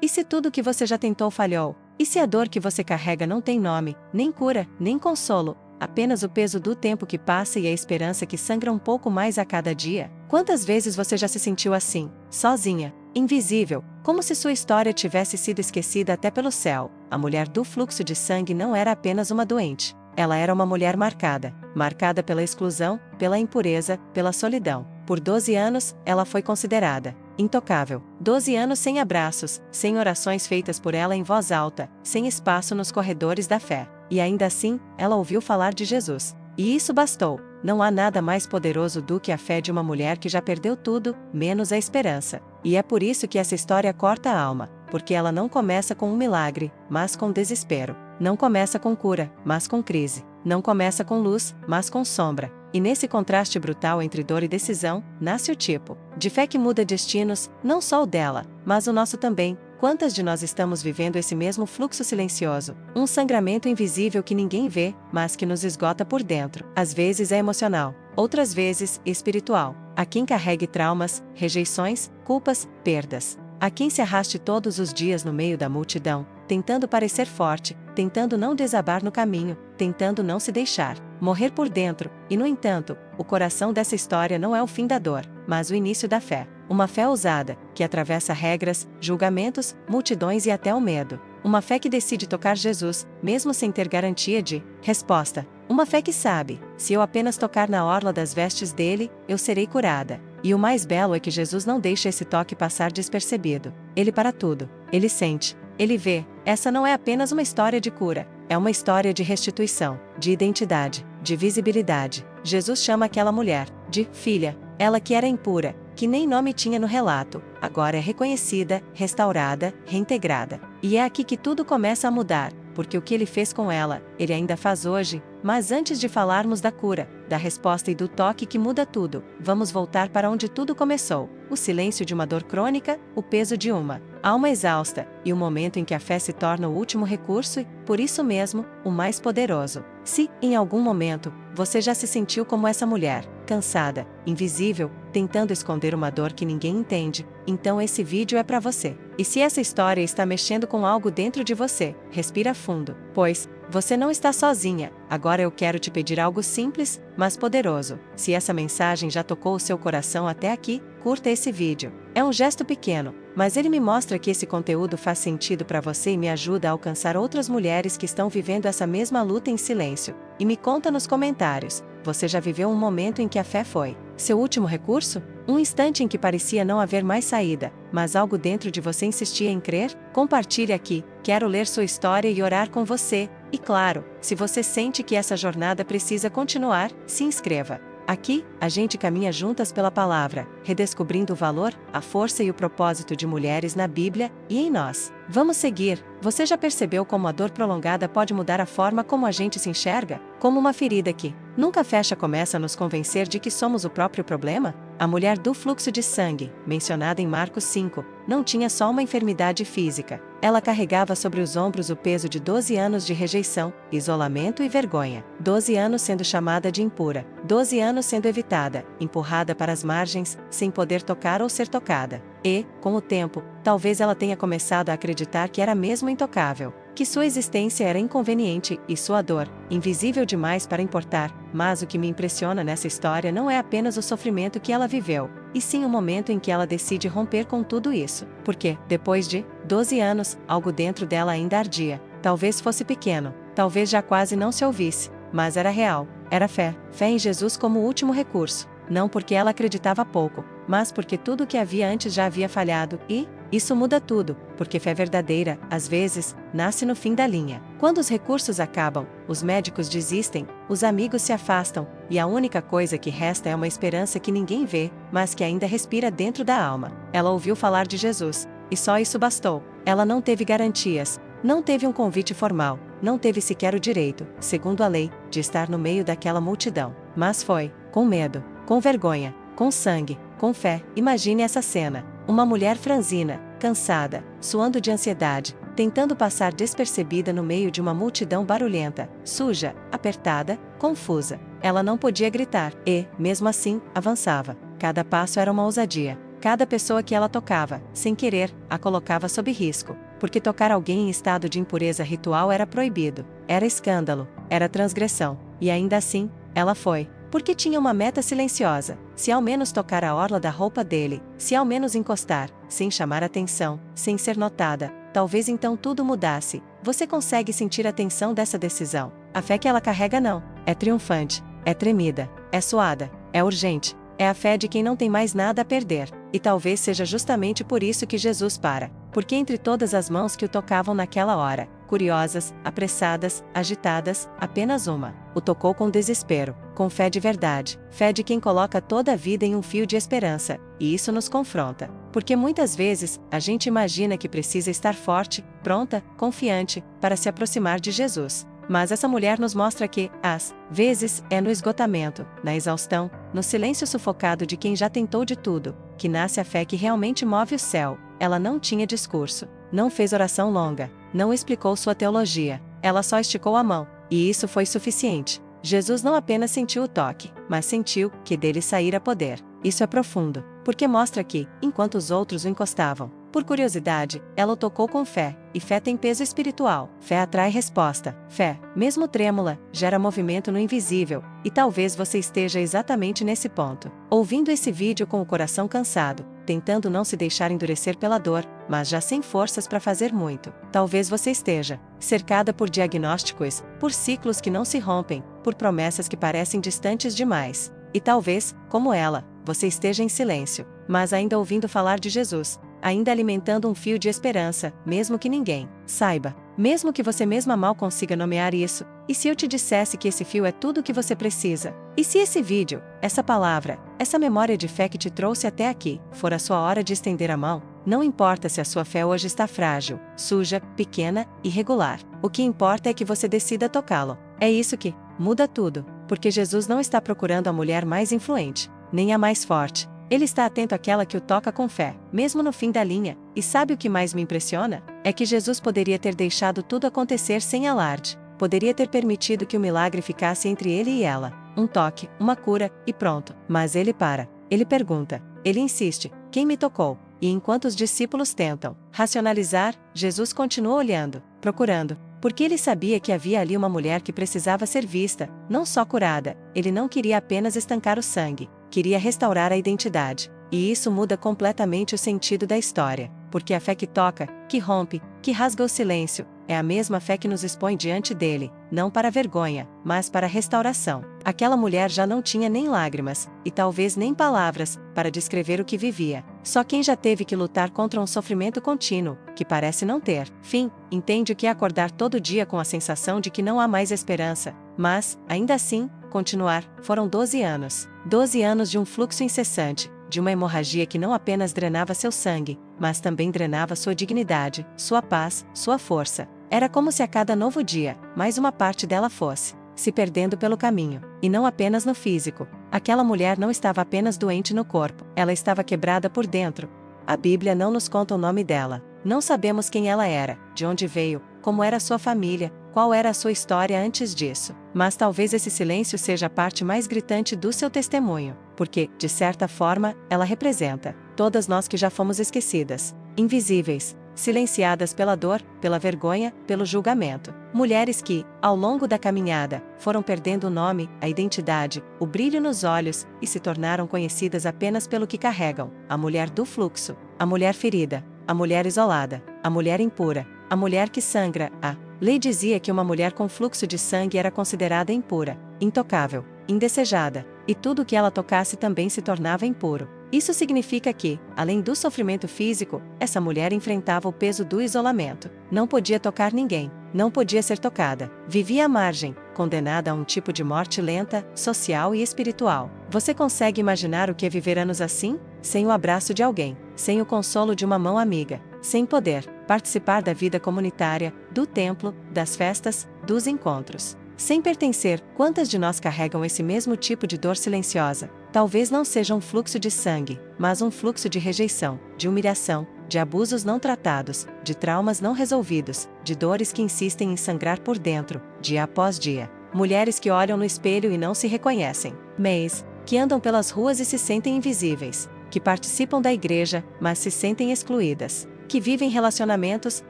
E se tudo que você já tentou falhou? E se a dor que você carrega não tem nome, nem cura, nem consolo, apenas o peso do tempo que passa e a esperança que sangra um pouco mais a cada dia? Quantas vezes você já se sentiu assim, sozinha, invisível, como se sua história tivesse sido esquecida até pelo céu? A mulher do fluxo de sangue não era apenas uma doente. Ela era uma mulher marcada pela exclusão, pela impureza, pela solidão. Por 12 anos, ela foi considerada intocável. 12 anos sem abraços, sem orações feitas por ela em voz alta, sem espaço nos corredores da fé. E ainda assim, ela ouviu falar de Jesus. E isso bastou. Não há nada mais poderoso do que a fé de uma mulher que já perdeu tudo, menos a esperança. E é por isso que essa história corta a alma, porque ela não começa com um milagre, mas com desespero. Não começa com cura, mas com crise. Não começa com luz, mas com sombra. E nesse contraste brutal entre dor e decisão, nasce o tipo de fé que muda destinos, não só o dela, mas o nosso também. Quantas de nós estamos vivendo esse mesmo fluxo silencioso? Um sangramento invisível que ninguém vê, mas que nos esgota por dentro. Às vezes é emocional, outras vezes espiritual. Há quem carregue traumas, rejeições, culpas, perdas. Há quem se arraste todos os dias no meio da multidão, tentando parecer forte, tentando não desabar no caminho, tentando não se deixar morrer por dentro. E no entanto, o coração dessa história não é o fim da dor, mas o início da fé. Uma fé ousada, que atravessa regras, julgamentos, multidões e até o medo. Uma fé que decide tocar Jesus, mesmo sem ter garantia de resposta. Uma fé que sabe, se eu apenas tocar na orla das vestes dele, eu serei curada. E o mais belo é que Jesus não deixa esse toque passar despercebido. Ele para tudo. Ele sente. Ele vê. Essa não é apenas uma história de cura. É uma história de restituição, de identidade, de visibilidade. Jesus chama aquela mulher de filha. Ela que era impura, que nem nome tinha no relato, agora é reconhecida, restaurada, reintegrada. E é aqui que tudo começa a mudar, porque o que ele fez com ela, ele ainda faz hoje. Mas antes de falarmos da cura, da resposta e do toque que muda tudo, vamos voltar para onde tudo começou. O silêncio de uma dor crônica, o peso de uma alma exausta, e o momento em que a fé se torna o último recurso e, por isso mesmo, o mais poderoso. Se, em algum momento, você já se sentiu como essa mulher, cansada, invisível, tentando esconder uma dor que ninguém entende, então esse vídeo é para você. E se essa história está mexendo com algo dentro de você, respira fundo, pois você não está sozinha. Agora eu quero te pedir algo simples, mas poderoso. Se essa mensagem já tocou o seu coração até aqui, curta esse vídeo. É um gesto pequeno, mas ele me mostra que esse conteúdo faz sentido para você e me ajuda a alcançar outras mulheres que estão vivendo essa mesma luta em silêncio. E me conta nos comentários, você já viveu um momento em que a fé foi seu último recurso? Um instante em que parecia não haver mais saída, mas algo dentro de você insistia em crer? Compartilhe aqui, quero ler sua história e orar com você. E claro, se você sente que essa jornada precisa continuar, se inscreva. Aqui, a gente caminha juntas pela palavra, redescobrindo o valor, a força e o propósito de mulheres na Bíblia e em nós. Vamos seguir. Você já percebeu como a dor prolongada pode mudar a forma como a gente se enxerga? Como uma ferida que nunca fecha começa a nos convencer de que somos o próprio problema? A mulher do fluxo de sangue, mencionada em Marcos 5, não tinha só uma enfermidade física. Ela carregava sobre os ombros o peso de 12 anos de rejeição, isolamento e vergonha. 12 anos sendo chamada de impura. 12 anos sendo evitada, empurrada para as margens, sem poder tocar ou ser tocada. E, com o tempo, talvez ela tenha começado a acreditar que era mesmo intocável, que sua existência era inconveniente e sua dor, invisível demais para importar. Mas o que me impressiona nessa história não é apenas o sofrimento que ela viveu, e sim o momento em que ela decide romper com tudo isso. Porque, depois de 12 anos, algo dentro dela ainda ardia. Talvez fosse pequeno, talvez já quase não se ouvisse, mas era real. Era fé. Fé em Jesus como último recurso. Não porque ela acreditava pouco, mas porque tudo o que havia antes já havia falhado. E isso muda tudo, porque fé verdadeira, às vezes, nasce no fim da linha. Quando os recursos acabam, os médicos desistem, os amigos se afastam, e a única coisa que resta é uma esperança que ninguém vê, mas que ainda respira dentro da alma. Ela ouviu falar de Jesus, e só isso bastou. Ela não teve garantias, não teve um convite formal, não teve sequer o direito, segundo a lei, de estar no meio daquela multidão. Mas foi, com medo, com vergonha, com sangue, com fé. Imagine essa cena. Uma mulher franzina, cansada, suando de ansiedade, tentando passar despercebida no meio de uma multidão barulhenta, suja, apertada, confusa. Ela não podia gritar e, mesmo assim, avançava. Cada passo era uma ousadia. Cada pessoa que ela tocava, sem querer, a colocava sob risco, porque tocar alguém em estado de impureza ritual era proibido, era escândalo, era transgressão, e ainda assim, ela foi, porque tinha uma meta silenciosa: se ao menos tocar a orla da roupa dele, se ao menos encostar, sem chamar atenção, sem ser notada, talvez então tudo mudasse. Você consegue sentir a tensão dessa decisão? A fé que ela carrega não, é triunfante, é tremida, é suada, é urgente. É a fé de quem não tem mais nada a perder, e talvez seja justamente por isso que Jesus para, porque entre todas as mãos que o tocavam naquela hora, curiosas, apressadas, agitadas, apenas uma o tocou com desespero, com fé de verdade, fé de quem coloca toda a vida em um fio de esperança, e isso nos confronta, porque muitas vezes, a gente imagina que precisa estar forte, pronta, confiante, para se aproximar de Jesus. Mas essa mulher nos mostra que, às vezes, é no esgotamento, na exaustão, no silêncio sufocado de quem já tentou de tudo, que nasce a fé que realmente move o céu. Ela não tinha discurso, não fez oração longa, não explicou sua teologia, ela só esticou a mão, e isso foi suficiente. Jesus não apenas sentiu o toque, mas sentiu que dele saíra poder. Isso é profundo, porque mostra que, enquanto os outros o encostavam, por curiosidade, ela o tocou com fé, e fé tem peso espiritual. Fé atrai resposta. Fé, mesmo trêmula, gera movimento no invisível, e talvez você esteja exatamente nesse ponto, ouvindo esse vídeo com o coração cansado, tentando não se deixar endurecer pela dor, mas já sem forças para fazer muito. Talvez você esteja cercada por diagnósticos, por ciclos que não se rompem, por promessas que parecem distantes demais. E talvez, como ela, você esteja em silêncio, mas ainda ouvindo falar de Jesus, ainda alimentando um fio de esperança, mesmo que ninguém saiba, mesmo que você mesma mal consiga nomear isso. E se eu te dissesse que esse fio é tudo o que você precisa? E se esse vídeo, essa palavra, essa memória de fé que te trouxe até aqui, for a sua hora de estender a mão? Não importa se a sua fé hoje está frágil, suja, pequena, irregular. O que importa é que você decida tocá-lo. É isso que muda tudo, porque Jesus não está procurando a mulher mais influente, nem a mais forte. Ele está atento àquela que o toca com fé, mesmo no fim da linha. E sabe o que mais me impressiona? É que Jesus poderia ter deixado tudo acontecer sem alarde. Poderia ter permitido que o milagre ficasse entre ele e ela. Um toque, uma cura, e pronto. Mas ele para. Ele pergunta. Ele insiste. Quem me tocou? E enquanto os discípulos tentam racionalizar, Jesus continua olhando, procurando. Porque ele sabia que havia ali uma mulher que precisava ser vista, não só curada. Ele não queria apenas estancar o sangue, queria restaurar a identidade. E isso muda completamente o sentido da história. Porque a fé que toca, que rompe, que rasga o silêncio, é a mesma fé que nos expõe diante dele, não para a vergonha, mas para a restauração. Aquela mulher já não tinha nem lágrimas, e talvez nem palavras, para descrever o que vivia. Só quem já teve que lutar contra um sofrimento contínuo, que parece não ter fim, entende o que é acordar todo dia com a sensação de que não há mais esperança. Mas, ainda assim, continuar. Foram 12 anos. 12 anos de um fluxo incessante, de uma hemorragia que não apenas drenava seu sangue, mas também drenava sua dignidade, sua paz, sua força. Era como se a cada novo dia, mais uma parte dela fosse se perdendo pelo caminho. E não apenas no físico. Aquela mulher não estava apenas doente no corpo, ela estava quebrada por dentro. A Bíblia não nos conta o nome dela. Não sabemos quem ela era, de onde veio, como era sua família, qual era a sua história antes disso. Mas talvez esse silêncio seja a parte mais gritante do seu testemunho, porque, de certa forma, ela representa todas nós que já fomos esquecidas, invisíveis, silenciadas pela dor, pela vergonha, pelo julgamento. Mulheres que, ao longo da caminhada, foram perdendo o nome, a identidade, o brilho nos olhos, e se tornaram conhecidas apenas pelo que carregam. A mulher do fluxo, a mulher ferida, a mulher isolada, a mulher impura, a mulher que sangra. A lei dizia que uma mulher com fluxo de sangue era considerada impura, intocável, indesejada, e tudo que ela tocasse também se tornava impuro. Isso significa que, além do sofrimento físico, essa mulher enfrentava o peso do isolamento. Não podia tocar ninguém, não podia ser tocada. Vivia à margem, condenada a um tipo de morte lenta, social e espiritual. Você consegue imaginar o que é viver anos assim? Sem o abraço de alguém, sem o consolo de uma mão amiga, sem poder participar da vida comunitária, do templo, das festas, dos encontros. Sem pertencer. Quantas de nós carregam esse mesmo tipo de dor silenciosa? Talvez não seja um fluxo de sangue, mas um fluxo de rejeição, de humilhação, de abusos não tratados, de traumas não resolvidos, de dores que insistem em sangrar por dentro, dia após dia. Mulheres que olham no espelho e não se reconhecem. Mães que andam pelas ruas e se sentem invisíveis. que participam da igreja, mas se sentem excluídas, que vivem relacionamentos,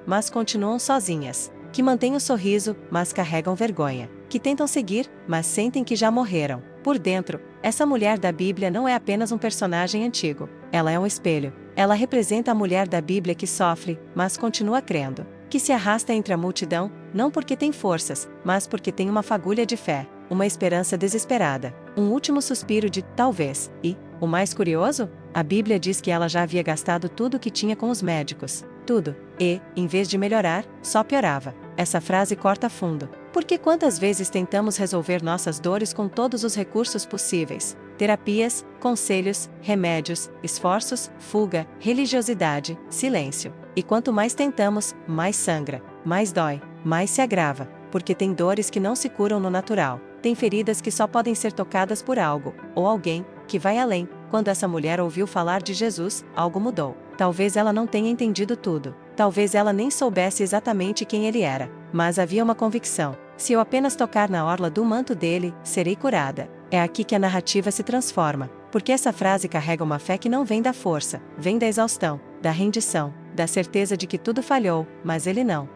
mas continuam sozinhas, que mantêm o sorriso, mas carregam vergonha, que tentam seguir, mas sentem que já morreram. Por dentro, essa mulher da Bíblia não é apenas um personagem antigo, ela é um espelho. Ela representa a mulher da Bíblia que sofre, mas continua crendo, que se arrasta entre a multidão, não porque tem forças, mas porque tem uma fagulha de fé, uma esperança desesperada, um último suspiro de talvez. E, o mais curioso, a Bíblia diz que ela já havia gastado tudo o que tinha com os médicos, tudo, e, em vez de melhorar, só piorava. Essa frase corta fundo, porque quantas vezes tentamos resolver nossas dores com todos os recursos possíveis: terapias, conselhos, remédios, esforços, fuga, religiosidade, silêncio. E quanto mais tentamos, mais sangra, mais dói, mais se agrava, porque tem dores que não se curam no natural, tem feridas que só podem ser tocadas por algo, ou alguém, que vai além. Quando essa mulher ouviu falar de Jesus, algo mudou. Talvez ela não tenha entendido tudo, talvez ela nem soubesse exatamente quem ele era, mas havia uma convicção: se eu apenas tocar na orla do manto dele, serei curada. É aqui que a narrativa se transforma, porque essa frase carrega uma fé que não vem da força, vem da exaustão, da rendição, da certeza de que tudo falhou, mas ele não.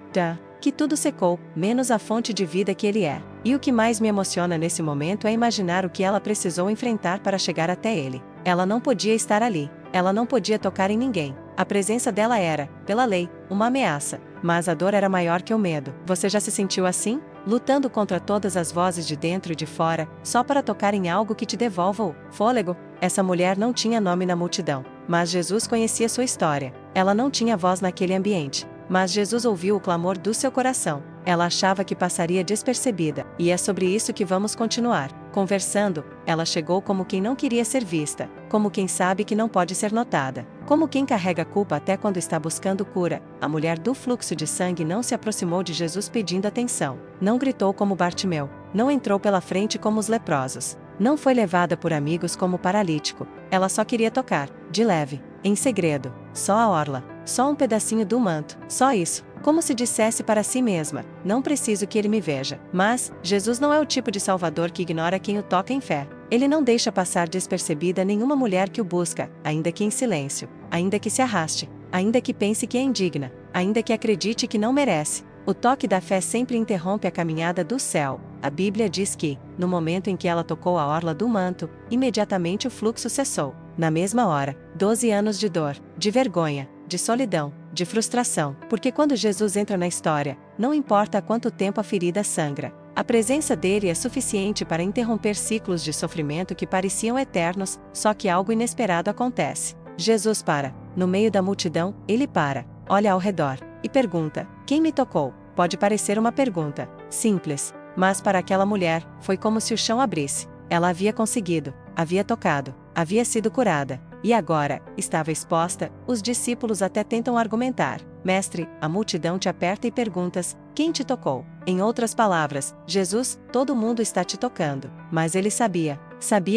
Que tudo secou, menos a fonte de vida que ele é. E o que mais me emociona nesse momento é imaginar o que ela precisou enfrentar para chegar até ele. Ela não podia estar ali, ela não podia tocar em ninguém. A presença dela era, pela lei, uma ameaça, mas a dor era maior que o medo. Você já se sentiu assim? Lutando contra todas as vozes de dentro e de fora, só para tocar em algo que te devolva o fôlego? Essa mulher não tinha nome na multidão, mas Jesus conhecia sua história. Ela não tinha voz naquele ambiente, mas Jesus ouviu o clamor do seu coração. Ela achava que passaria despercebida, e é sobre isso que vamos continuar conversando. Ela chegou como quem não queria ser vista, como quem sabe que não pode ser notada, como quem carrega culpa até quando está buscando cura. A mulher do fluxo de sangue não se aproximou de Jesus pedindo atenção, não gritou como Bartimeu, não entrou pela frente como os leprosos, não foi levada por amigos como o paralítico. Ela só queria tocar, de leve, em segredo, só a orla, só um pedacinho do manto, só isso. Como se dissesse para si mesma: não preciso que ele me veja. Mas, Jesus não é o tipo de salvador que ignora quem o toca em fé. Ele não deixa passar despercebida nenhuma mulher que o busca, ainda que em silêncio, ainda que se arraste, ainda que pense que é indigna, ainda que acredite que não merece. O toque da fé sempre interrompe a caminhada do céu. A Bíblia diz que, no momento em que ela tocou a orla do manto, imediatamente o fluxo cessou. Na mesma hora, 12 anos de dor, de vergonha, de solidão, de frustração, porque quando Jesus entra na história, não importa há quanto tempo a ferida sangra, a presença dele é suficiente para interromper ciclos de sofrimento que pareciam eternos. Só que algo inesperado acontece. Jesus para. No meio da multidão, ele para, olha ao redor, e pergunta: quem me tocou? Pode parecer uma pergunta simples, mas para aquela mulher, foi como se o chão abrisse. Ela havia conseguido, havia tocado, havia sido curada, e agora, estava exposta. Os discípulos até tentam argumentar: mestre, a multidão te aperta e perguntas: quem te tocou? Em outras palavras, Jesus, todo mundo está te tocando. Mas ele sabia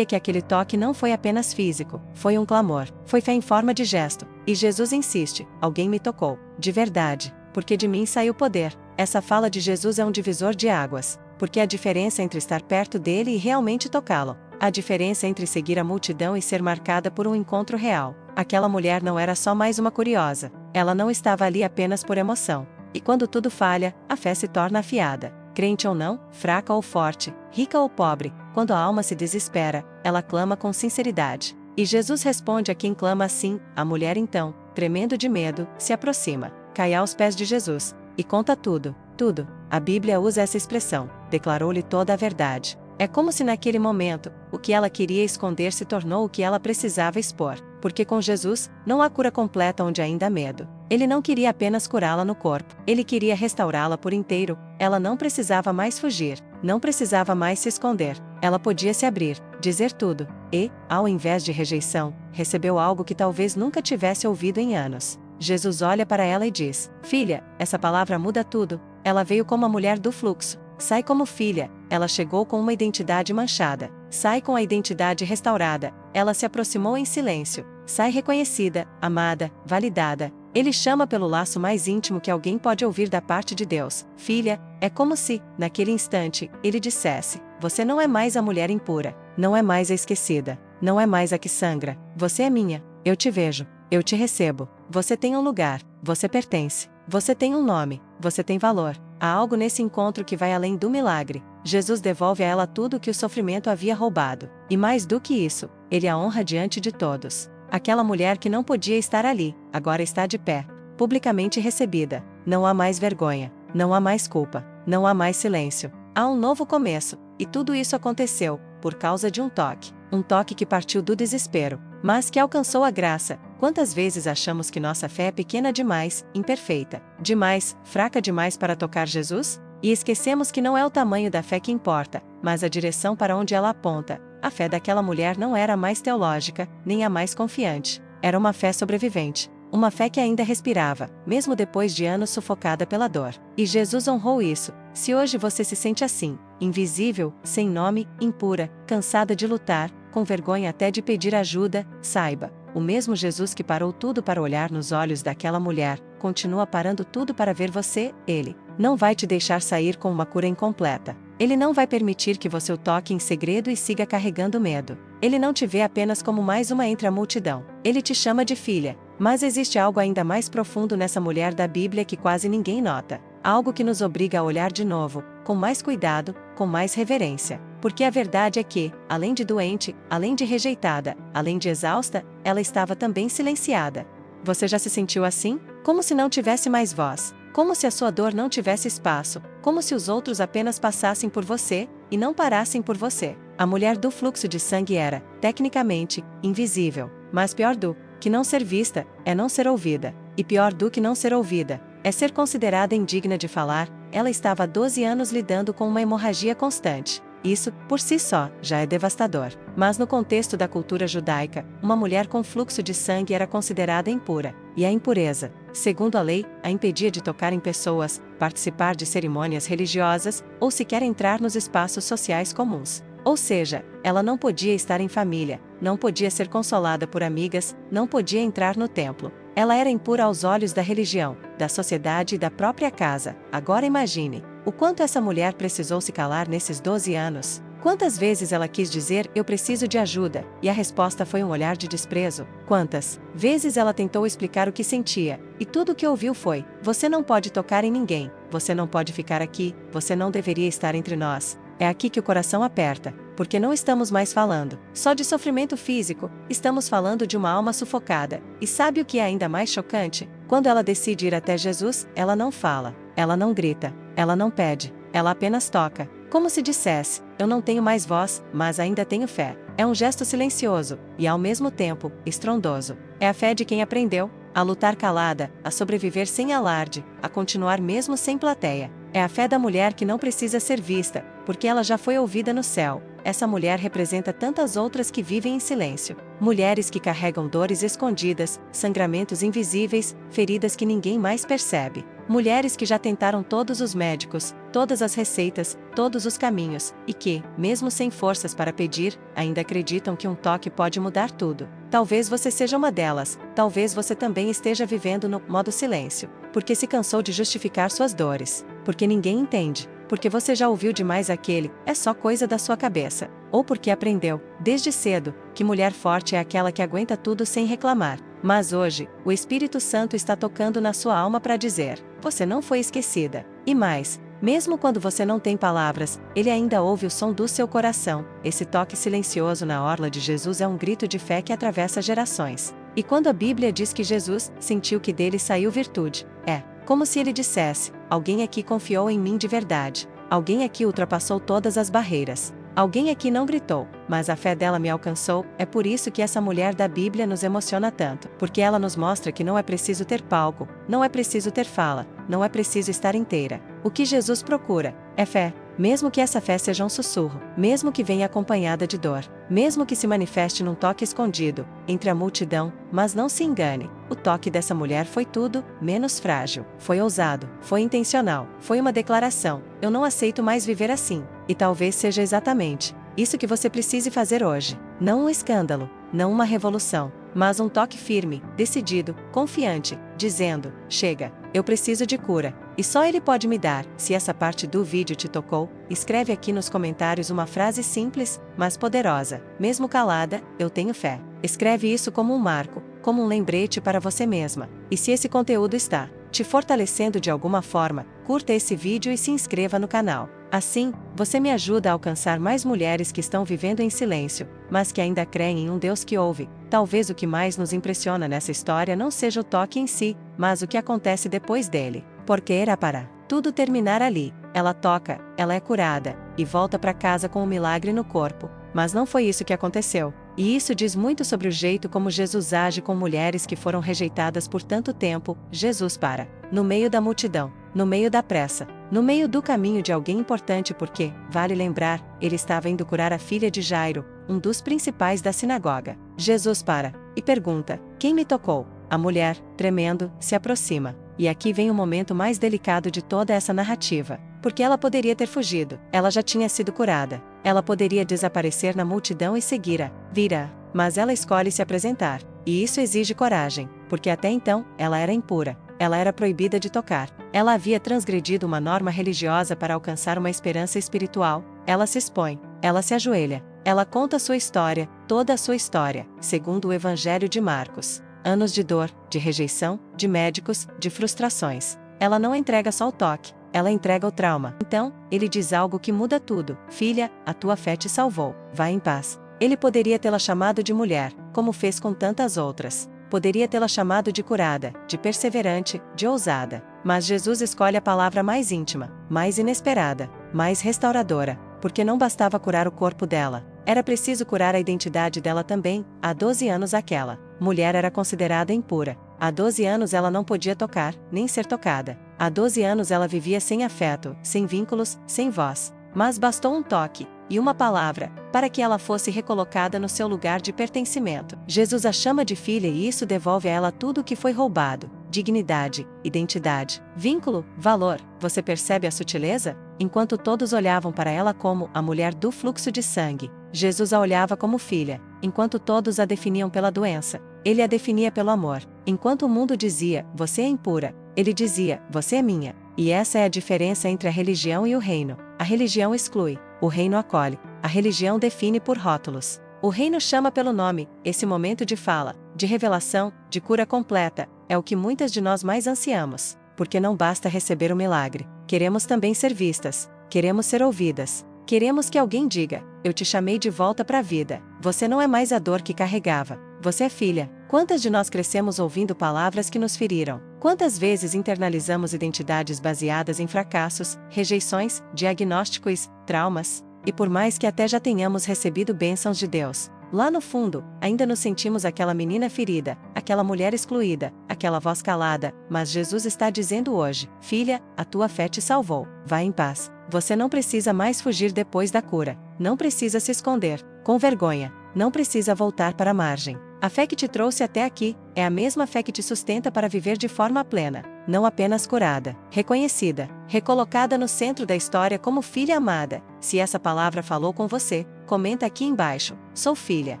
que aquele toque não foi apenas físico, foi um clamor, foi fé em forma de gesto. E Jesus insiste: alguém me tocou, de verdade, porque de mim saiu poder. Essa fala de Jesus é um divisor de águas, porque a diferença entre estar perto dele e realmente tocá-lo, a diferença entre seguir a multidão e ser marcada por um encontro real. Aquela mulher não era só mais uma curiosa, ela não estava ali apenas por emoção. E quando tudo falha, a fé se torna afiada. Crente ou não, fraca ou forte, rica ou pobre, quando a alma se desespera, ela clama com sinceridade. E Jesus responde a quem clama assim. A mulher então, tremendo de medo, se aproxima, cai aos pés de Jesus, e conta tudo, tudo. A Bíblia usa essa expressão: declarou-lhe toda a verdade. É como se naquele momento, o que ela queria esconder se tornou o que ela precisava expor. Porque com Jesus, não há cura completa onde ainda há medo. Ele não queria apenas curá-la no corpo, ele queria restaurá-la por inteiro. Ela não precisava mais fugir, não precisava mais se esconder. Ela podia se abrir, dizer tudo. E, ao invés de rejeição, recebeu algo que talvez nunca tivesse ouvido em anos. Jesus olha para ela e diz: filha, essa palavra muda tudo. Ela veio como a mulher do fluxo. Sai como filha. Ela chegou com uma identidade manchada. Sai com a identidade restaurada. Ela se aproximou em silêncio. Sai reconhecida, amada, validada. Ele chama pelo laço mais íntimo que alguém pode ouvir da parte de Deus. Filha, é como se, naquele instante, ele dissesse: você não é mais a mulher impura. Não é mais a esquecida. Não é mais a que sangra. Você é minha. eu te vejo, eu te recebo. Você tem um lugar, você pertence. Você tem um nome, você tem valor. Há algo nesse encontro que vai além do milagre. Jesus devolve a ela tudo o que o sofrimento havia roubado. E mais do que isso, ele a honra diante de todos. Aquela mulher que não podia estar ali, agora está de pé, publicamente recebida. Não há mais vergonha, não há mais culpa, não há mais silêncio. Há um novo começo, e tudo isso aconteceu por causa de um toque que partiu do desespero, mas que alcançou a graça. Quantas vezes achamos que nossa fé é pequena demais, imperfeita, demais, fraca demais para tocar Jesus? E esquecemos que não é o tamanho da fé que importa, mas a direção para onde ela aponta. A fé daquela mulher não era a mais teológica, nem a mais confiante. Era uma fé sobrevivente. Uma fé que ainda respirava, mesmo depois de anos sufocada pela dor. E Jesus honrou isso. Se hoje você se sente assim, invisível, sem nome, impura, cansada de lutar, com vergonha até de pedir ajuda, saiba, o mesmo Jesus que parou tudo para olhar nos olhos daquela mulher, continua parando tudo para ver você. Ele não vai te deixar sair com uma cura incompleta. Ele não vai permitir que você o toque em segredo e siga carregando medo. Ele não te vê apenas como mais uma entre a multidão. Ele te chama de filha. Mas existe algo ainda mais profundo nessa mulher da Bíblia que quase ninguém nota. Algo que nos obriga a olhar de novo, com mais cuidado, com mais reverência. Porque a verdade é que, além de doente, além de rejeitada, além de exausta, ela estava também silenciada. Você já se sentiu assim? Como se não tivesse mais voz. Como se a sua dor não tivesse espaço. Como se os outros apenas passassem por você, e não parassem por você. A mulher do fluxo de sangue era, tecnicamente, invisível. Mas pior do que não ser vista, é não ser ouvida. E pior do que não ser ouvida, é ser considerada indigna de falar. Ela estava há 12 anos lidando com uma hemorragia constante. Isso, por si só, já é devastador. Mas no contexto da cultura judaica, uma mulher com fluxo de sangue era considerada impura. E a impureza, segundo a lei, a impedia de tocar em pessoas, participar de cerimônias religiosas, ou sequer entrar nos espaços sociais comuns. Ou seja, ela não podia estar em família, não podia ser consolada por amigas, não podia entrar no templo. Ela era impura aos olhos da religião, da sociedade e da própria casa. Agora imagine, o quanto essa mulher precisou se calar nesses 12 anos. Quantas vezes ela quis dizer, eu preciso de ajuda, e a resposta foi um olhar de desprezo? Quantas vezes ela tentou explicar o que sentia, e tudo o que ouviu foi, você não pode tocar em ninguém, você não pode ficar aqui, você não deveria estar entre nós. É aqui que o coração aperta, porque não estamos mais falando só de sofrimento físico, estamos falando de uma alma sufocada. E sabe o que é ainda mais chocante? Quando ela decide ir até Jesus, ela não fala, ela não grita, ela não pede, ela apenas toca, como se dissesse, eu não tenho mais voz, mas ainda tenho fé. É um gesto silencioso, e ao mesmo tempo, estrondoso. É a fé de quem aprendeu a lutar calada, a sobreviver sem alarde, a continuar mesmo sem plateia. É a fé da mulher que não precisa ser vista, porque ela já foi ouvida no céu. Essa mulher representa tantas outras que vivem em silêncio. Mulheres que carregam dores escondidas, sangramentos invisíveis, feridas que ninguém mais percebe. Mulheres que já tentaram todos os médicos, todas as receitas, todos os caminhos, e que, mesmo sem forças para pedir, ainda acreditam que um toque pode mudar tudo. Talvez você seja uma delas, talvez você também esteja vivendo no modo silêncio, porque se cansou de justificar suas dores, porque ninguém entende, porque você já ouviu demais aquele, é só coisa da sua cabeça, ou porque aprendeu, desde cedo, que mulher forte é aquela que aguenta tudo sem reclamar. Mas hoje, o Espírito Santo está tocando na sua alma para dizer, você não foi esquecida. E mais, mesmo quando você não tem palavras, ele ainda ouve o som do seu coração. Esse toque silencioso na orla de Jesus é um grito de fé que atravessa gerações. E quando a Bíblia diz que Jesus sentiu que dele saiu virtude, é como se ele dissesse, alguém aqui confiou em mim de verdade. Alguém aqui ultrapassou todas as barreiras. Alguém aqui não gritou, mas a fé dela me alcançou. É por isso que essa mulher da Bíblia nos emociona tanto, porque ela nos mostra que não é preciso ter palco, não é preciso ter fala, não é preciso estar inteira. O que Jesus procura é fé, mesmo que essa fé seja um sussurro, mesmo que venha acompanhada de dor, mesmo que se manifeste num toque escondido, entre a multidão. Mas não se engane, o toque dessa mulher foi tudo menos frágil, foi ousado, foi intencional, foi uma declaração, eu não aceito mais viver assim. E talvez seja exatamente isso que você precise fazer hoje. Não um escândalo, não uma revolução, mas um toque firme, decidido, confiante, dizendo, chega, eu preciso de cura, e só ele pode me dar. Se essa parte do vídeo te tocou, escreve aqui nos comentários uma frase simples, mas poderosa. Mesmo calada, eu tenho fé. Escreve isso como um marco, como um lembrete para você mesma. E se esse conteúdo está te fortalecendo de alguma forma, curta esse vídeo e se inscreva no canal. Assim, você me ajuda a alcançar mais mulheres que estão vivendo em silêncio, mas que ainda creem em um Deus que ouve. Talvez o que mais nos impressiona nessa história não seja o toque em si, mas o que acontece depois dele. Porque era para tudo terminar ali. Ela toca, ela é curada, e volta para casa com um milagre no corpo. Mas não foi isso que aconteceu. E isso diz muito sobre o jeito como Jesus age com mulheres que foram rejeitadas por tanto tempo. Jesus para no meio da multidão, no meio da pressa, no meio do caminho de alguém importante porque, vale lembrar, ele estava indo curar a filha de Jairo, um dos principais da sinagoga. Jesus para e pergunta: quem me tocou? A mulher, tremendo, se aproxima. E aqui vem o momento mais delicado de toda essa narrativa. Porque ela poderia ter fugido, ela já tinha sido curada. Ela poderia desaparecer na multidão e seguir a vida. Mas ela escolhe se apresentar. E isso exige coragem, porque até então, ela era impura. Ela era proibida de tocar. Ela havia transgredido uma norma religiosa para alcançar uma esperança espiritual. Ela se expõe. Ela se ajoelha. Ela conta sua história, toda a sua história, segundo o Evangelho de Marcos. Anos de dor, de rejeição, de médicos, de frustrações. Ela não entrega só o toque, ela entrega o trauma. Então, ele diz algo que muda tudo. Filha, a tua fé te salvou. Vá em paz. Ele poderia tê-la chamado de mulher, como fez com tantas outras. Poderia tê-la chamado de curada, de perseverante, de ousada. Mas Jesus escolhe a palavra mais íntima, mais inesperada, mais restauradora, porque não bastava curar o corpo dela. Era preciso curar a identidade dela também. Há 12 anos aquela mulher era considerada impura. Há 12 anos ela não podia tocar, nem ser tocada. Há 12 anos ela vivia sem afeto, sem vínculos, sem voz. Mas bastou um toque, e uma palavra, para que ela fosse recolocada no seu lugar de pertencimento. Jesus a chama de filha e isso devolve a ela tudo o que foi roubado: dignidade, identidade, vínculo, valor. Você percebe a sutileza? Enquanto todos olhavam para ela como a mulher do fluxo de sangue, Jesus a olhava como filha. Enquanto todos a definiam pela doença, ele a definia pelo amor. Enquanto o mundo dizia: você é impura, ele dizia: você é minha. E essa é a diferença entre a religião e o reino. A religião exclui, o reino acolhe. A religião define por rótulos. O reino chama pelo nome. Esse momento de fala, de revelação, de cura completa, é o que muitas de nós mais ansiamos. Porque não basta receber o milagre. Queremos também ser vistas. Queremos ser ouvidas. Queremos que alguém diga: eu te chamei de volta para a vida. Você não é mais a dor que carregava. Você é filha. Quantas de nós crescemos ouvindo palavras que nos feriram? Quantas vezes internalizamos identidades baseadas em fracassos, rejeições, diagnósticos, traumas? E por mais que até já tenhamos recebido bênçãos de Deus, lá no fundo, ainda nos sentimos aquela menina ferida, aquela mulher excluída, aquela voz calada. Mas Jesus está dizendo hoje: filha, a tua fé te salvou. Vá em paz. Você não precisa mais fugir depois da cura. Não precisa se esconder, com vergonha. Não precisa voltar para a margem. A fé que te trouxe até aqui é a mesma fé que te sustenta para viver de forma plena, não apenas curada, reconhecida, recolocada no centro da história como filha amada. Se essa palavra falou com você, comenta aqui embaixo: sou filha,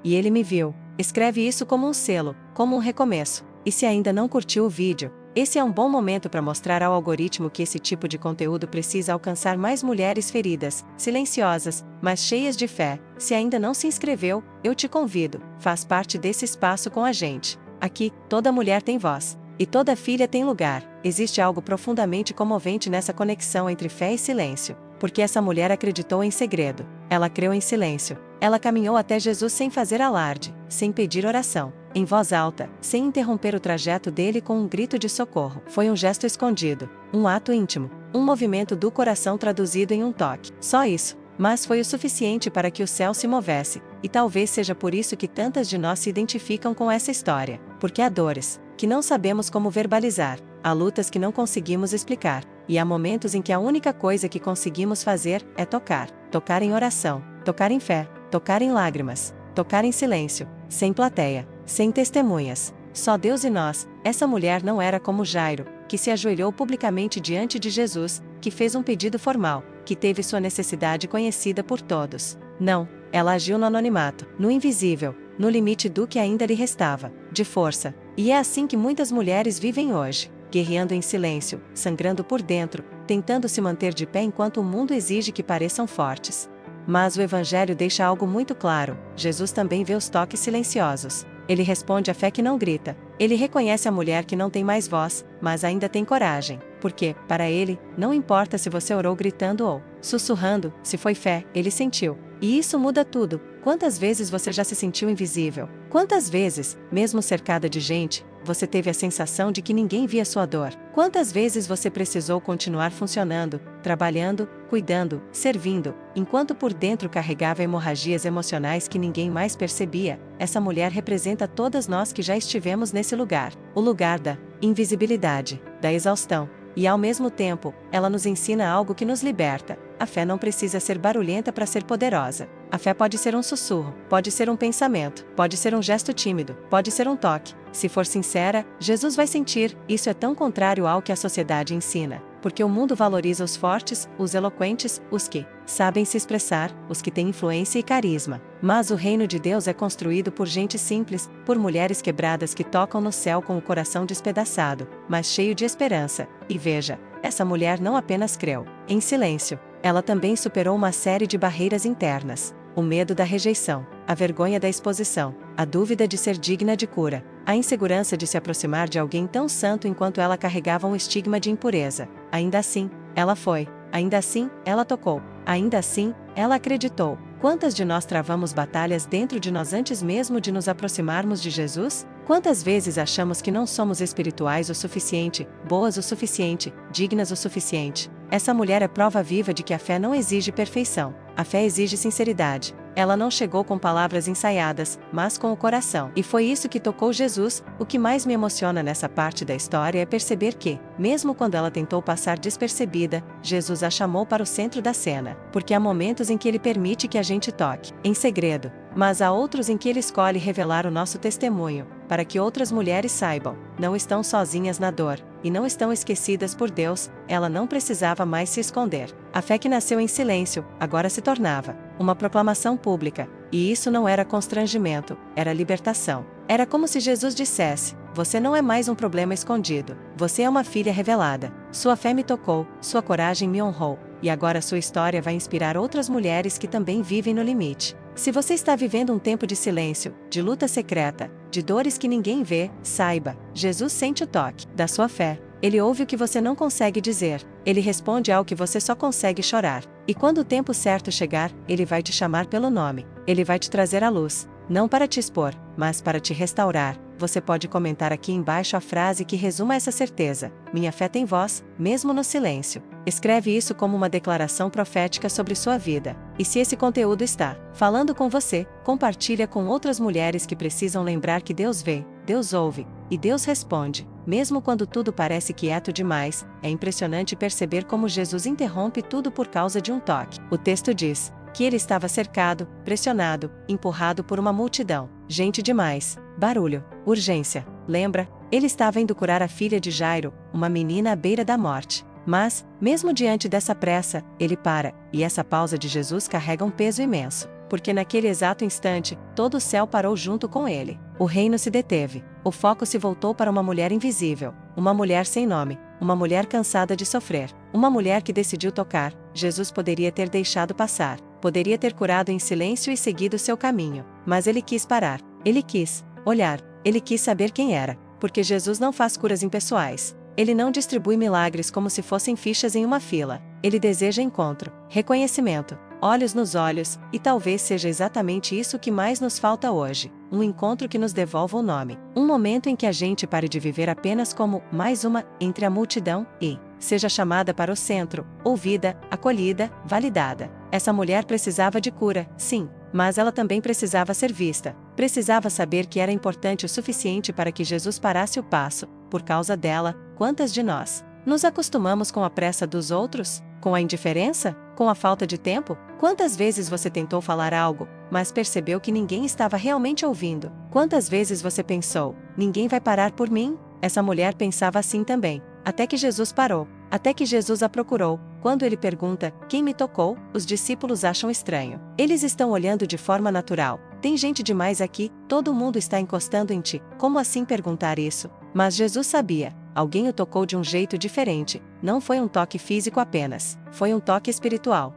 e ele me viu. Escreve isso como um selo, como um recomeço. E se ainda não curtiu o vídeo, esse é um bom momento para mostrar ao algoritmo que esse tipo de conteúdo precisa alcançar mais mulheres feridas, silenciosas, mas cheias de fé. Se ainda não se inscreveu, eu te convido, faz parte desse espaço com a gente. Aqui, toda mulher tem voz. E toda filha tem lugar. Existe algo profundamente comovente nessa conexão entre fé e silêncio. Porque essa mulher acreditou em segredo. Ela creu em silêncio. Ela caminhou até Jesus sem fazer alarde, sem pedir oração, em voz alta, sem interromper o trajeto dele com um grito de socorro. Foi um gesto escondido, um ato íntimo, um movimento do coração traduzido em um toque. Só isso. Mas foi o suficiente para que o céu se movesse. E talvez seja por isso que tantas de nós se identificam com essa história. Porque há dores que não sabemos como verbalizar, há lutas que não conseguimos explicar, e há momentos em que a única coisa que conseguimos fazer é tocar. Tocar em oração, tocar em fé, tocar em lágrimas, tocar em silêncio, sem plateia, sem testemunhas. Só Deus e nós. Essa mulher não era como Jairo, que se ajoelhou publicamente diante de Jesus, que fez um pedido formal, que teve sua necessidade conhecida por todos. Não, ela agiu no anonimato, no invisível, no limite do que ainda lhe restava, de força. E é assim que muitas mulheres vivem hoje, guerreando em silêncio, sangrando por dentro, tentando se manter de pé enquanto o mundo exige que pareçam fortes. Mas o Evangelho deixa algo muito claro: Jesus também vê os toques silenciosos. Ele responde a fé que não grita. Ele reconhece a mulher que não tem mais voz, mas ainda tem coragem. Porque, para ele, não importa se você orou gritando ou sussurrando, se foi fé, ele sentiu. E isso muda tudo. Quantas vezes você já se sentiu invisível? Quantas vezes, mesmo cercada de gente, você teve a sensação de que ninguém via sua dor? Quantas vezes você precisou continuar funcionando, trabalhando, cuidando, servindo, enquanto por dentro carregava hemorragias emocionais que ninguém mais percebia? Essa mulher representa todas nós que já estivemos nesse lugar. O lugar da invisibilidade, da exaustão. E ao mesmo tempo, ela nos ensina algo que nos liberta. A fé não precisa ser barulhenta para ser poderosa. A fé pode ser um sussurro, pode ser um pensamento, pode ser um gesto tímido, pode ser um toque. Se for sincera, Jesus vai sentir. Isso é tão contrário ao que a sociedade ensina. Porque o mundo valoriza os fortes, os eloquentes, os que sabem se expressar, os que têm influência e carisma. Mas o reino de Deus é construído por gente simples, por mulheres quebradas que tocam no céu com o coração despedaçado, mas cheio de esperança. E veja, essa mulher não apenas creu, em silêncio, ela também superou uma série de barreiras internas. O medo da rejeição, a vergonha da exposição, a dúvida de ser digna de cura, a insegurança de se aproximar de alguém tão santo enquanto ela carregava um estigma de impureza. Ainda assim, ela foi. Ainda assim, ela tocou. Ainda assim, ela acreditou. Quantas de nós travamos batalhas dentro de nós antes mesmo de nos aproximarmos de Jesus? Quantas vezes achamos que não somos espirituais o suficiente, boas o suficiente, dignas o suficiente? Essa mulher é prova viva de que a fé não exige perfeição. A fé exige sinceridade. Ela não chegou com palavras ensaiadas, mas com o coração. E foi isso que tocou Jesus. O que mais me emociona nessa parte da história é perceber que, mesmo quando ela tentou passar despercebida, Jesus a chamou para o centro da cena. Porque há momentos em que Ele permite que a gente toque, em segredo. Mas há outros em que Ele escolhe revelar o nosso testemunho, para que outras mulheres saibam, não estão sozinhas na dor, e não estão esquecidas por Deus. Ela não precisava mais se esconder. A fé que nasceu em silêncio, agora se tornava uma proclamação pública. E isso não era constrangimento, era libertação. Era como se Jesus dissesse: você não é mais um problema escondido, você é uma filha revelada. Sua fé me tocou, sua coragem me honrou, e agora sua história vai inspirar outras mulheres que também vivem no limite. Se você está vivendo um tempo de silêncio, de luta secreta, de dores que ninguém vê, saiba, Jesus sente o toque da sua fé. Ele ouve o que você não consegue dizer. Ele responde ao que você só consegue chorar. E quando o tempo certo chegar, Ele vai te chamar pelo nome. Ele vai te trazer à luz. Não para te expor, mas para te restaurar. Você pode comentar aqui embaixo a frase que resuma essa certeza: minha fé tem voz, mesmo no silêncio. Escreve isso como uma declaração profética sobre sua vida. E se esse conteúdo está falando com você, compartilha com outras mulheres que precisam lembrar que Deus vê, Deus ouve, e Deus responde. Mesmo quando tudo parece quieto demais, é impressionante perceber como Jesus interrompe tudo por causa de um toque. O texto diz que ele estava cercado, pressionado, empurrado por uma multidão. Gente demais. Barulho. Urgência. Lembra? Ele estava indo curar a filha de Jairo, uma menina à beira da morte. Mas, mesmo diante dessa pressa, ele para, e essa pausa de Jesus carrega um peso imenso. Porque naquele exato instante, todo o céu parou junto com ele. O reino se deteve. O foco se voltou para uma mulher invisível, uma mulher sem nome, uma mulher cansada de sofrer, uma mulher que decidiu tocar. Jesus poderia ter deixado passar, poderia ter curado em silêncio e seguido seu caminho, mas ele quis parar, ele quis olhar, ele quis saber quem era, porque Jesus não faz curas impessoais. Ele não distribui milagres como se fossem fichas em uma fila. Ele deseja encontro, reconhecimento, olhos nos olhos, e talvez seja exatamente isso que mais nos falta hoje. Um encontro que nos devolva o nome. Um momento em que a gente pare de viver apenas como mais uma entre a multidão e seja chamada para o centro, ouvida, acolhida, validada. Essa mulher precisava de cura, sim, mas ela também precisava ser vista. Precisava saber que era importante o suficiente para que Jesus parasse o passo. Por causa dela, quantas de nós nos acostumamos com a pressa dos outros? Com a indiferença? Com a falta de tempo? Quantas vezes você tentou falar algo, mas percebeu que ninguém estava realmente ouvindo? Quantas vezes você pensou: ninguém vai parar por mim? Essa mulher pensava assim também. Até que Jesus parou. Até que Jesus a procurou. Quando ele pergunta: quem me tocou? Os discípulos acham estranho. Eles estão olhando de forma natural. Tem gente demais aqui, todo mundo está encostando em ti. Como assim perguntar isso? Mas Jesus sabia. Alguém o tocou de um jeito diferente. Não foi um toque físico apenas. Foi um toque espiritual.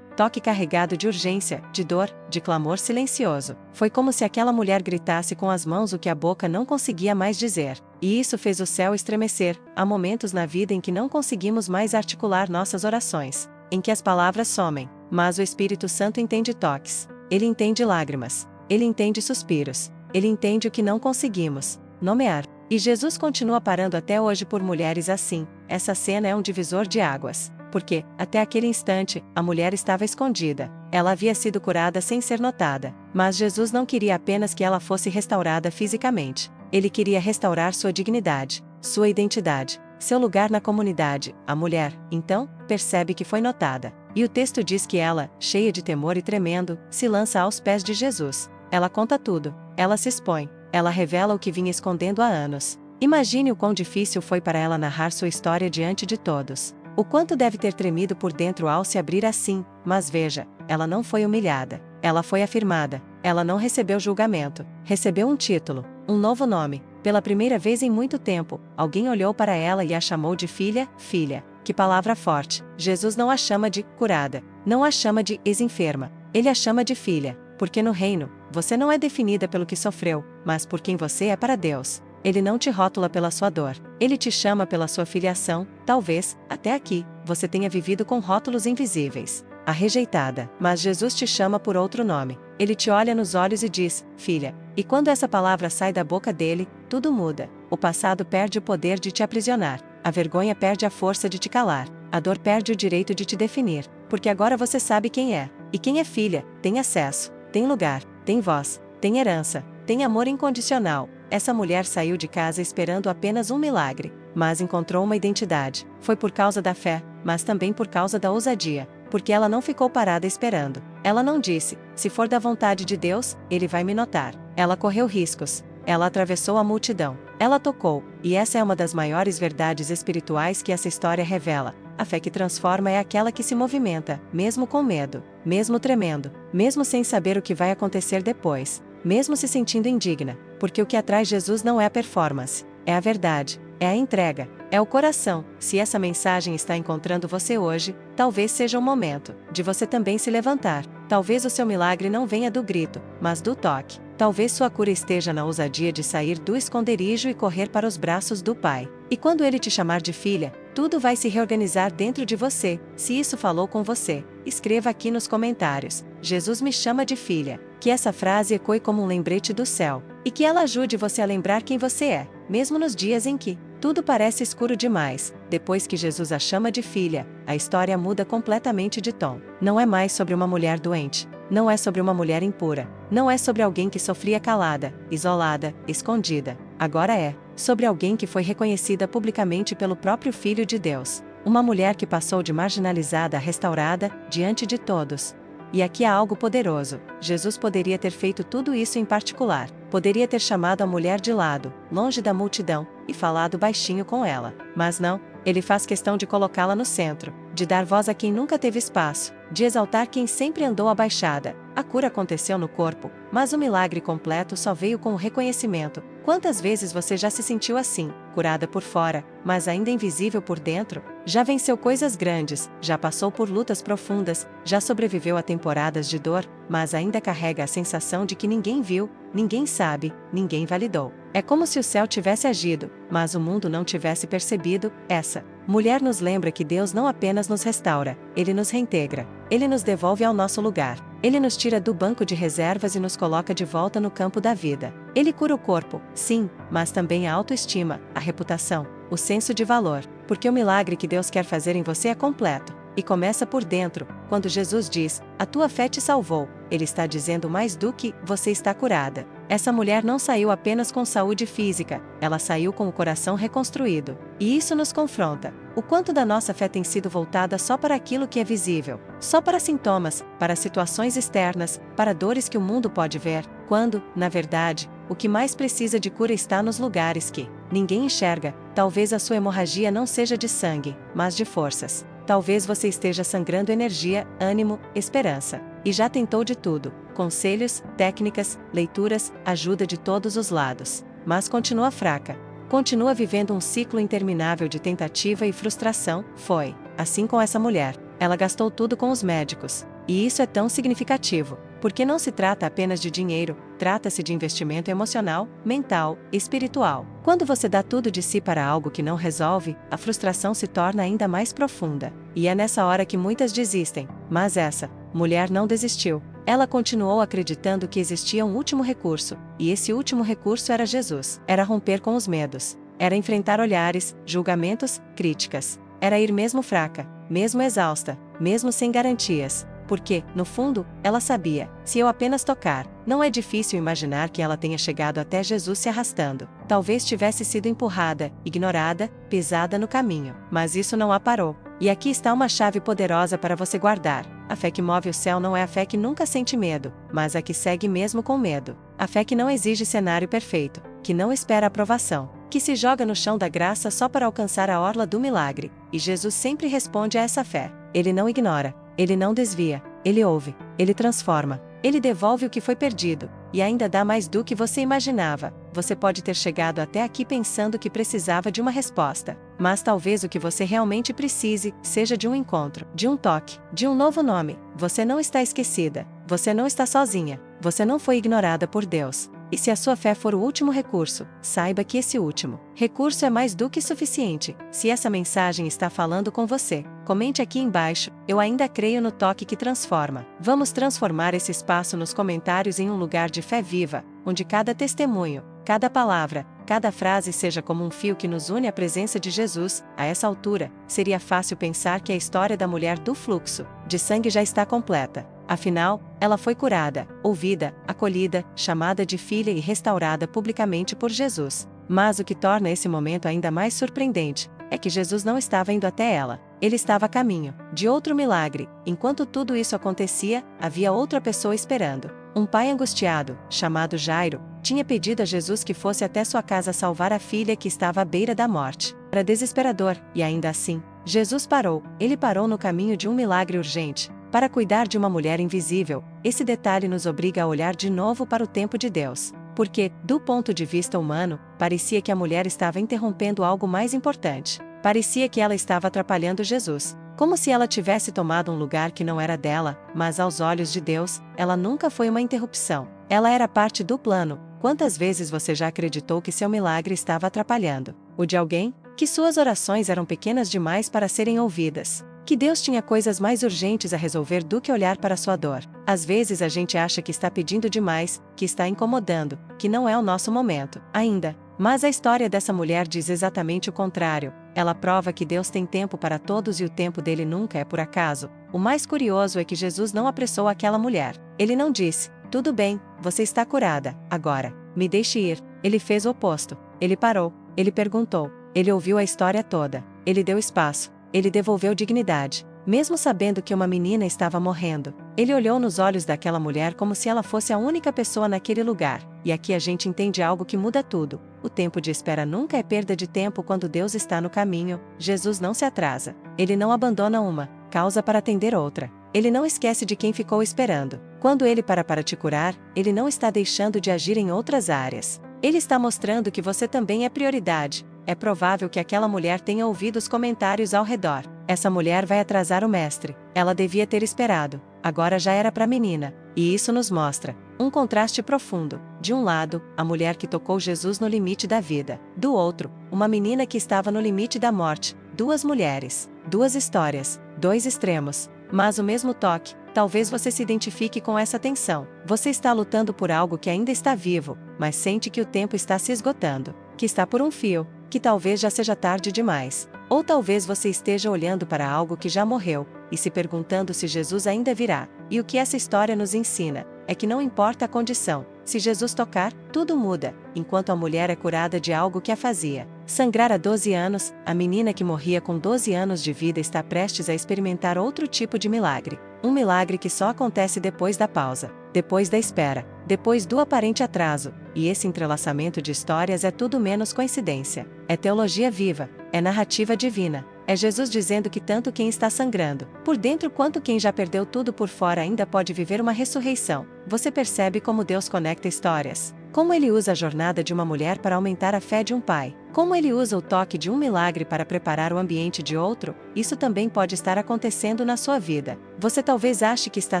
toque carregado de urgência, de dor, de clamor silencioso. Foi como se aquela mulher gritasse com as mãos o que a boca não conseguia mais dizer. E isso fez o céu estremecer. Há momentos na vida em que não conseguimos mais articular nossas orações, em que as palavras somem, mas o Espírito Santo entende toques. Ele entende lágrimas. Ele entende suspiros. Ele entende o que não conseguimos nomear. E Jesus continua parando até hoje por mulheres assim. Essa cena é um divisor de águas. Porque, até aquele instante, a mulher estava escondida. Ela havia sido curada sem ser notada. Mas Jesus não queria apenas que ela fosse restaurada fisicamente. Ele queria restaurar sua dignidade, sua identidade, seu lugar na comunidade. A mulher, então, percebe que foi notada. E o texto diz que ela, cheia de temor e tremendo, se lança aos pés de Jesus. Ela conta tudo. Ela se expõe. Ela revela o que vinha escondendo há anos. Imagine o quão difícil foi para ela narrar sua história diante de todos. O quanto deve ter tremido por dentro ao se abrir assim, mas veja, ela não foi humilhada. Ela foi afirmada. Ela não recebeu julgamento. Recebeu um título, um novo nome. Pela primeira vez em muito tempo, alguém olhou para ela e a chamou de filha, filha. Que palavra forte. Jesus não a chama de curada. Não a chama de ex-enferma. Ele a chama de filha. Porque no reino, você não é definida pelo que sofreu, mas por quem você é para Deus. Ele não te rótula pela sua dor. Ele te chama pela sua filiação. Talvez, até aqui, você tenha vivido com rótulos invisíveis. A rejeitada. Mas Jesus te chama por outro nome. Ele te olha nos olhos e diz, filha. E quando essa palavra sai da boca dele, tudo muda. O passado perde o poder de te aprisionar. A vergonha perde a força de te calar. A dor perde o direito de te definir. Porque agora você sabe quem é. E quem é filha, tem acesso. Tem lugar, tem voz, tem herança, tem amor incondicional. Essa mulher saiu de casa esperando apenas um milagre, mas encontrou uma identidade. Foi por causa da fé, mas também por causa da ousadia, porque ela não ficou parada esperando. Ela não disse, se for da vontade de Deus, ele vai me notar. Ela correu riscos. Ela atravessou a multidão. Ela tocou, e essa é uma das maiores verdades espirituais que essa história revela. A fé que transforma é aquela que se movimenta, mesmo com medo, mesmo tremendo, mesmo sem saber o que vai acontecer depois, mesmo se sentindo indigna, porque o que atrai Jesus não é a performance, é a verdade, é a entrega, é o coração. Se essa mensagem está encontrando você hoje, talvez seja o momento de você também se levantar. Talvez o seu milagre não venha do grito, mas do toque. Talvez sua cura esteja na ousadia de sair do esconderijo e correr para os braços do Pai. E quando Ele te chamar de filha, tudo vai se reorganizar dentro de você. Se isso falou com você, escreva aqui nos comentários. Jesus me chama de filha. Que essa frase ecoe como um lembrete do céu. E que ela ajude você a lembrar quem você é, mesmo nos dias em que tudo parece escuro demais. Depois que Jesus a chama de filha, a história muda completamente de tom. Não é mais sobre uma mulher doente. Não é sobre uma mulher impura. Não é sobre alguém que sofria calada, isolada, escondida. Agora é sobre alguém que foi reconhecida publicamente pelo próprio Filho de Deus. Uma mulher que passou de marginalizada a restaurada, diante de todos. E aqui há algo poderoso. Jesus poderia ter feito tudo isso em particular. Poderia ter chamado a mulher de lado, longe da multidão, e falado baixinho com ela. Mas não, ele faz questão de colocá-la no centro, de dar voz a quem nunca teve espaço, de exaltar quem sempre andou abaixada. A cura aconteceu no corpo, mas o milagre completo só veio com o reconhecimento. Quantas vezes você já se sentiu assim, curada por fora, mas ainda invisível por dentro? Já venceu coisas grandes, já passou por lutas profundas, já sobreviveu a temporadas de dor, mas ainda carrega a sensação de que ninguém viu, ninguém sabe, ninguém validou. É como se o céu tivesse agido, mas o mundo não tivesse percebido. Essa mulher nos lembra que Deus não apenas nos restaura, Ele nos reintegra. Ele nos devolve ao nosso lugar. Ele nos tira do banco de reservas e nos coloca de volta no campo da vida. Ele cura o corpo, sim, mas também a autoestima, a reputação, o senso de valor. Porque o milagre que Deus quer fazer em você é completo. E começa por dentro. Quando Jesus diz, a tua fé te salvou, Ele está dizendo mais do que, você está curada. Essa mulher não saiu apenas com saúde física, ela saiu com o coração reconstruído. E isso nos confronta. O quanto da nossa fé tem sido voltada só para aquilo que é visível, só para sintomas, para situações externas, para dores que o mundo pode ver, quando, na verdade, o que mais precisa de cura está nos lugares que ninguém enxerga. Talvez a sua hemorragia não seja de sangue, mas de forças. Talvez você esteja sangrando energia, ânimo, esperança. E já tentou de tudo: conselhos, técnicas, leituras, ajuda de todos os lados. Mas continua fraca. Continua vivendo um ciclo interminável de tentativa e frustração. Foi assim com essa mulher. Ela gastou tudo com os médicos. E isso é tão significativo, porque não se trata apenas de dinheiro, trata-se de investimento emocional, mental, espiritual. Quando você dá tudo de si para algo que não resolve, a frustração se torna ainda mais profunda. E é nessa hora que muitas desistem. Mas essa mulher não desistiu. Ela continuou acreditando que existia um último recurso, e esse último recurso era Jesus. Era romper com os medos. Era enfrentar olhares, julgamentos, críticas. Era ir mesmo fraca, mesmo exausta, mesmo sem garantias. Porque, no fundo, ela sabia, se eu apenas tocar, não é difícil imaginar que ela tenha chegado até Jesus se arrastando. Talvez tivesse sido empurrada, ignorada, pisada no caminho. Mas isso não a parou. E aqui está uma chave poderosa para você guardar. A fé que move o céu não é a fé que nunca sente medo, mas a que segue mesmo com medo. A fé que não exige cenário perfeito, que não espera aprovação, que se joga no chão da graça só para alcançar a orla do milagre. E Jesus sempre responde a essa fé. Ele não ignora. Ele não desvia, ele ouve, ele transforma, ele devolve o que foi perdido, e ainda dá mais do que você imaginava. Você pode ter chegado até aqui pensando que precisava de uma resposta, mas talvez o que você realmente precise seja de um encontro, de um toque, de um novo nome. Você não está esquecida, você não está sozinha, você não foi ignorada por Deus. E se a sua fé for o último recurso, saiba que esse último recurso é mais do que suficiente. Se essa mensagem está falando com você, comente aqui embaixo: eu ainda creio no toque que transforma. Vamos transformar esse espaço nos comentários em um lugar de fé viva, onde cada testemunho, cada palavra, cada frase seja como um fio que nos une à presença de Jesus. A essa altura, seria fácil pensar que a história da mulher do fluxo de sangue já está completa. Afinal, ela foi curada, ouvida, acolhida, chamada de filha e restaurada publicamente por Jesus. Mas o que torna esse momento ainda mais surpreendente é que Jesus não estava indo até ela. Ele estava a caminho de outro milagre. Enquanto tudo isso acontecia, havia outra pessoa esperando. Um pai angustiado, chamado Jairo, tinha pedido a Jesus que fosse até sua casa salvar a filha que estava à beira da morte. Era desesperador, e ainda assim, Jesus parou. Ele parou no caminho de um milagre urgente, para cuidar de uma mulher invisível. Esse detalhe nos obriga a olhar de novo para o tempo de Deus. Porque, do ponto de vista humano, parecia que a mulher estava interrompendo algo mais importante. Parecia que ela estava atrapalhando Jesus. Como se ela tivesse tomado um lugar que não era dela, mas aos olhos de Deus, ela nunca foi uma interrupção. Ela era parte do plano. Quantas vezes você já acreditou que seu milagre estava atrapalhando o de alguém? Que suas orações eram pequenas demais para serem ouvidas? Que Deus tinha coisas mais urgentes a resolver do que olhar para sua dor? Às vezes a gente acha que está pedindo demais, que está incomodando, que não é o nosso momento ainda. Mas a história dessa mulher diz exatamente o contrário. Ela prova que Deus tem tempo para todos e o tempo dele nunca é por acaso. O mais curioso é que Jesus não apressou aquela mulher. Ele não disse: tudo bem, você está curada, agora, me deixe ir. Ele fez o oposto. Ele parou, ele perguntou, ele ouviu a história toda, ele deu espaço. Ele devolveu dignidade, mesmo sabendo que uma menina estava morrendo. Ele olhou nos olhos daquela mulher como se ela fosse a única pessoa naquele lugar. E aqui a gente entende algo que muda tudo. O tempo de espera nunca é perda de tempo quando Deus está no caminho. Jesus não se atrasa. Ele não abandona uma causa para atender outra. Ele não esquece de quem ficou esperando. Quando ele para te curar, ele não está deixando de agir em outras áreas. Ele está mostrando que você também é prioridade. É provável que aquela mulher tenha ouvido os comentários ao redor. Essa mulher vai atrasar o mestre. Ela devia ter esperado. Agora já era para a menina. E isso nos mostra um contraste profundo. De um lado, a mulher que tocou Jesus no limite da vida. Do outro, uma menina que estava no limite da morte. Duas mulheres, duas histórias, dois extremos, mas o mesmo toque. Talvez você se identifique com essa tensão. Você está lutando por algo que ainda está vivo, mas sente que o tempo está se esgotando, que está por um fio, que talvez já seja tarde demais. Ou talvez você esteja olhando para algo que já morreu, e se perguntando se Jesus ainda virá. E o que essa história nos ensina é que não importa a condição, se Jesus tocar, tudo muda. Enquanto a mulher é curada de algo que a fazia sangrar há 12 anos, a menina que morria com 12 anos de vida está prestes a experimentar outro tipo de milagre. Um milagre que só acontece depois da pausa, depois da espera, depois do aparente atraso. E esse entrelaçamento de histórias é tudo menos coincidência. É teologia viva, é narrativa divina. É Jesus dizendo que tanto quem está sangrando por dentro quanto quem já perdeu tudo por fora ainda pode viver uma ressurreição. Você percebe como Deus conecta histórias? Como ele usa a jornada de uma mulher para aumentar a fé de um pai? Como ele usa o toque de um milagre para preparar o ambiente de outro, isso também pode estar acontecendo na sua vida. Você talvez ache que está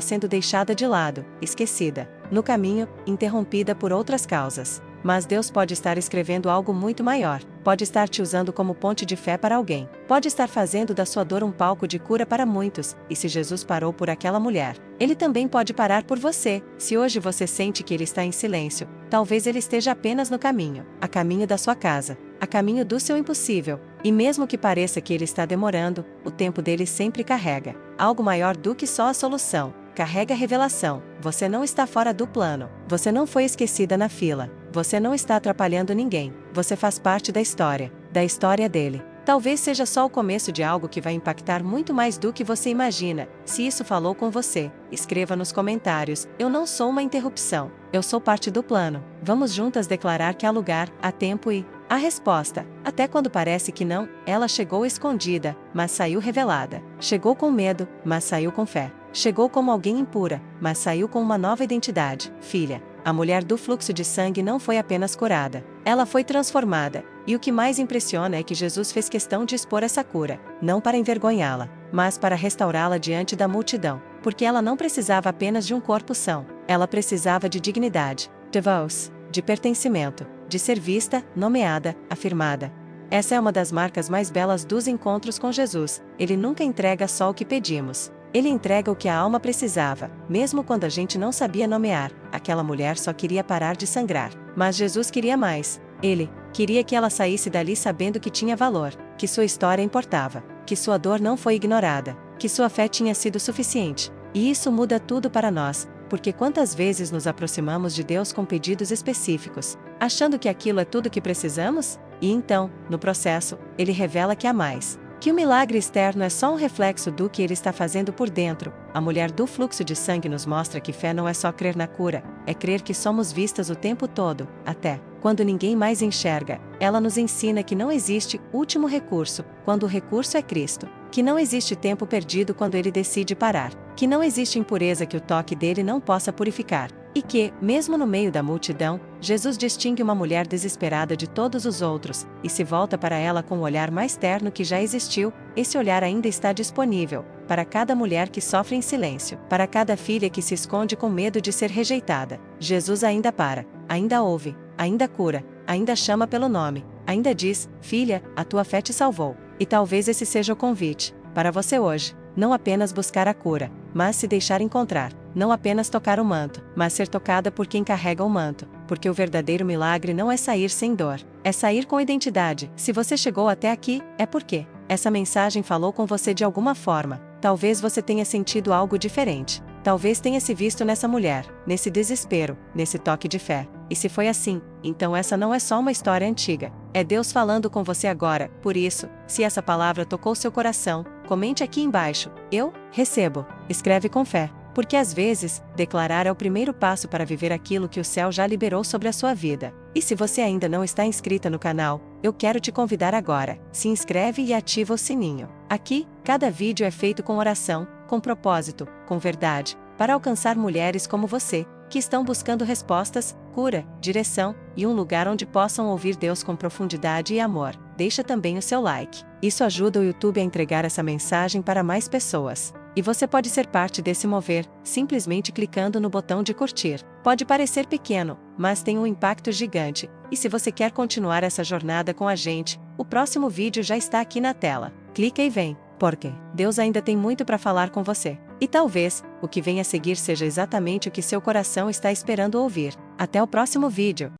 sendo deixada de lado, esquecida, no caminho, interrompida por outras causas. Mas Deus pode estar escrevendo algo muito maior. Pode estar te usando como ponte de fé para alguém. Pode estar fazendo da sua dor um palco de cura para muitos. E se Jesus parou por aquela mulher, Ele também pode parar por você. Se hoje você sente que Ele está em silêncio, talvez Ele esteja apenas no caminho, a caminho da sua casa, a caminho do seu impossível. E mesmo que pareça que Ele está demorando, o tempo dele sempre carrega algo maior do que só a solução. Carrega a revelação. Você não está fora do plano. Você não foi esquecida na fila. Você não está atrapalhando ninguém. Você faz parte da história dele. Talvez seja só o começo de algo que vai impactar muito mais do que você imagina. Se isso falou com você, escreva nos comentários: eu não sou uma interrupção. Eu sou parte do plano. Vamos juntas declarar que há lugar, há tempo e a resposta, até quando parece que não, ela chegou escondida, mas saiu revelada. Chegou com medo, mas saiu com fé. Chegou como alguém impura, mas saiu com uma nova identidade. Filha, a mulher do fluxo de sangue não foi apenas curada. Ela foi transformada. E o que mais impressiona é que Jesus fez questão de expor essa cura, não para envergonhá-la, mas para restaurá-la diante da multidão. Porque ela não precisava apenas de um corpo são. Ela precisava de dignidade, de voz, de pertencimento, de ser vista, nomeada, afirmada. Essa é uma das marcas mais belas dos encontros com Jesus. Ele nunca entrega só o que pedimos. Ele entrega o que a alma precisava, mesmo quando a gente não sabia nomear. Aquela mulher só queria parar de sangrar. Mas Jesus queria mais. Ele queria que ela saísse dali sabendo que tinha valor, que sua história importava, que sua dor não foi ignorada, que sua fé tinha sido suficiente. E isso muda tudo para nós, porque quantas vezes nos aproximamos de Deus com pedidos específicos, achando que aquilo é tudo que precisamos? E então, no processo, Ele revela que há mais. Que o milagre externo é só um reflexo do que Ele está fazendo por dentro. A mulher do fluxo de sangue nos mostra que fé não é só crer na cura, é crer que somos vistas o tempo todo, até quando ninguém mais enxerga. Ela nos ensina que não existe último recurso, quando o recurso é Cristo. Que não existe tempo perdido quando Ele decide parar. Que não existe impureza que o toque dele não possa purificar. E que, mesmo no meio da multidão, Jesus distingue uma mulher desesperada de todos os outros, e se volta para ela com o olhar mais terno que já existiu. Esse olhar ainda está disponível para cada mulher que sofre em silêncio, para cada filha que se esconde com medo de ser rejeitada. Jesus ainda para, ainda ouve, ainda cura, ainda chama pelo nome, ainda diz: filha, a tua fé te salvou. E talvez esse seja o convite para você hoje. Não apenas buscar a cura, mas se deixar encontrar. Não apenas tocar o manto, mas ser tocada por quem carrega o manto. Porque o verdadeiro milagre não é sair sem dor, é sair com identidade. Se você chegou até aqui, é porque essa mensagem falou com você de alguma forma. Talvez você tenha sentido algo diferente. Talvez tenha se visto nessa mulher, nesse desespero, nesse toque de fé. E se foi assim, então essa não é só uma história antiga. É Deus falando com você agora. Por isso, se essa palavra tocou seu coração, comente aqui embaixo: eu recebo. Escreve com fé. Porque às vezes, declarar é o primeiro passo para viver aquilo que o céu já liberou sobre a sua vida. E se você ainda não está inscrita no canal, eu quero te convidar agora. Se inscreve e ativa o sininho. Aqui, cada vídeo é feito com oração, com propósito, com verdade, para alcançar mulheres como você, que estão buscando respostas, cura, direção, e um lugar onde possam ouvir Deus com profundidade e amor. Deixa também o seu like. Isso ajuda o YouTube a entregar essa mensagem para mais pessoas. E você pode ser parte desse mover, simplesmente clicando no botão de curtir. Pode parecer pequeno, mas tem um impacto gigante. E se você quer continuar essa jornada com a gente, o próximo vídeo já está aqui na tela. Clica e vem, porque Deus ainda tem muito para falar com você. E talvez, o que vem a seguir seja exatamente o que seu coração está esperando ouvir. Até o próximo vídeo.